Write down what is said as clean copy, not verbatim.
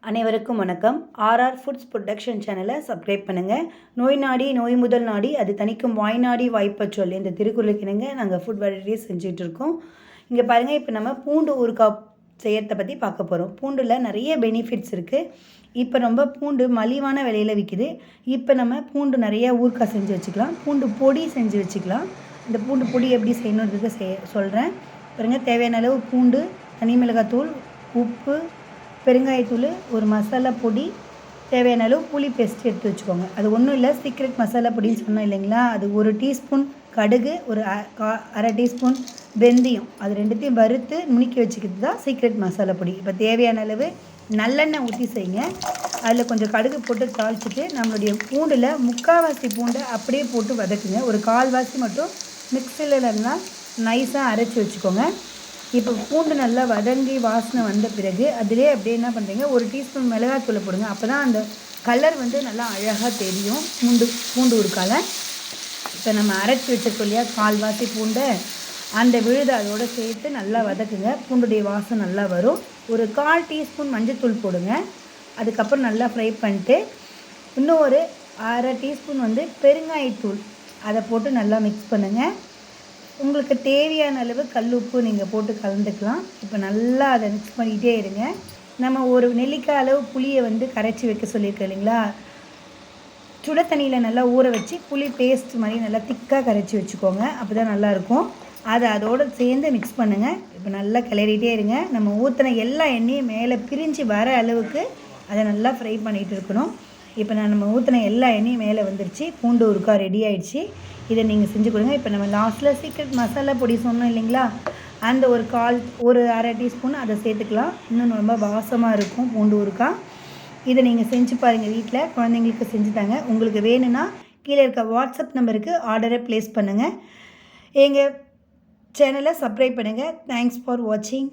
அனைவருக்கும் வணக்கம். RR foods production சேனலை சப்ஸ்கிரைப் பண்ணுங்கள். நோய் நாடி நோய் முதல் நாடி அது தணிக்கும் வாய் நாடி வாய்ப்பச் சொல் இந்த திருக்குறளுக்கு இணங்க நாங்கள் ஃபுட் வெரைட்டிஸ் செஞ்சிட்ருக்கோம். இங்கே பாருங்கள், இப்போ நம்ம பூண்டு ஊறுகாய் செய்யறதை பற்றி பார்க்க போகிறோம். பூண்டில் நிறைய பெனிஃபிட்ஸ் இருக்குது. இப்போ ரொம்ப பூண்டு மலிவான விலையில் விற்கிது. இப்போ நம்ம பூண்டு நிறையா ஊறுகாய் செஞ்சு வச்சுக்கலாம். பூண்டு பொடி செஞ்சு வச்சுக்கலாம். இந்த பூண்டு பொடி எப்படி செய்யணுன்றதுக்கு சொல்கிறேன். பாருங்கள், தேவையான அளவு பூண்டு, தனி மிளகாத்தூள், உப்பு, பெருங்காயத்தூள், ஒரு மசாலா பொடி, தேவையான அளவு புளி பேஸ்ட் எடுத்து வச்சுக்கோங்க. அது ஒன்றும் இல்லை, சீக்ரெட் மசாலா பொடின்னு சொன்னோம் இல்லைங்களா, அது 1 டீஸ்பூன் கடுகு, ஒரு அரை டீஸ்பூன் வெந்தயம், அது ரெண்டுத்தையும் வறுத்து நுணுக்கி வச்சுக்கிறது தான் சீக்ரெட் மசாலா பொடி. இப்போ தேவையான அளவு நல்லெண்ணெய் ஊற்றி செய்யுங்க. அதில் கொஞ்சம் கடுகு போட்டு தாளிச்சிட்டு நம்மளுடைய பூண்டில் 3/4 பூண்டை அப்படியே போட்டு வதக்குங்க. ஒரு 1/4 மட்டும் மிக்சியில் இருந்தால் நைஸாக அரைச்சி வச்சுக்கோங்க. இப்போ பூண்டு நல்லா வதங்கி வாசனை வந்த பிறகு அதிலே அப்படியே என்ன பண்ணுறீங்க, 1 டீஸ்பூன் மிளகாத்தூளை போடுங்க. அப்போ தான் அந்த கலர் நல்லா அழகாக தெரியும் பூண்டு ஊறுகாயில். இப்போ நம்ம அரைச்சி வச்சிருக்கோம் இல்லையா 1/4 பூண்டை, அந்த விழுதை அதோடு சேர்த்து நல்லா வதக்குங்க. பூண்டுடைய வாசனை நல்லா வரும். ஒரு 1/4 டீஸ்பூன் மஞ்சத்தூள் போடுங்க. அதுக்கப்புறம் நல்லா ஃப்ரை பண்ணிட்டு இன்னும் ஒரு அரை டீஸ்பூன் பெருங்காயத்தூள் அதை போட்டு நல்லா மிக்ஸ் பண்ணுங்கள். உங்களுக்கு தேவையான அளவு கல் உப்பு நீங்கள் போட்டு கலந்துக்கலாம். இப்போ நல்லா அதை மிக்ஸ் பண்ணிக்கிட்டே இருங்க. நம்ம ஒரு நெல்லிக்காய் அளவு புளியை கரைச்சி வைக்க சொல்லியிருக்கோம் இல்லைங்களா, சுட தண்ணியில் நல்லா ஊற வச்சு புளி பேஸ்ட் மாதிரி நல்லா திக்காக கரைச்சி வச்சுக்கோங்க. அப்போ தான் நல்லாயிருக்கும். அதை அதோடு சேர்ந்து மிக்ஸ் பண்ணுங்கள். இப்போ நல்லா கிளறிட்டே இருங்க. நம்ம ஊற்றின எல்லா எண்ணெயும் மேலே பிரிஞ்சு வர அளவுக்கு அதை நல்லா ஃப்ரை பண்ணிகிட்டு இருக்கணும். இப்போ நம்ம ஊற்றின எல்லா எண்ணெயும் மேலே வந்துருச்சு. பூண்டு ஊறுகாய் ரெடி ஆகிடுச்சு. இதை நீங்கள் செஞ்சு கொடுங்க. இப்போ நம்ம லாஸ்ட்டில் சீக்ரெட் மசாலா பொடி சொன்னோம் இல்லைங்களா, அந்த ஒரு அரை டீஸ்பூன் அதை சேர்த்துக்கலாம். இன்னும் ரொம்ப வாசமாக இருக்கும் பூண்டு ஊறுகாய். இதை நீங்கள் செஞ்சு பாருங்கள், வீட்டில் குழந்தைங்களுக்கு செஞ்சு தாங்க. உங்களுக்கு வேணும்னா கீழே இருக்க வாட்ஸ்அப் நம்பருக்கு ஆர்டரை ப்ளேஸ் பண்ணுங்கள். எங்கள் சேனலை சப்ஸ்கிரைப் பண்ணுங்கள். தேங்க்ஸ் ஃபார் வாட்சிங்.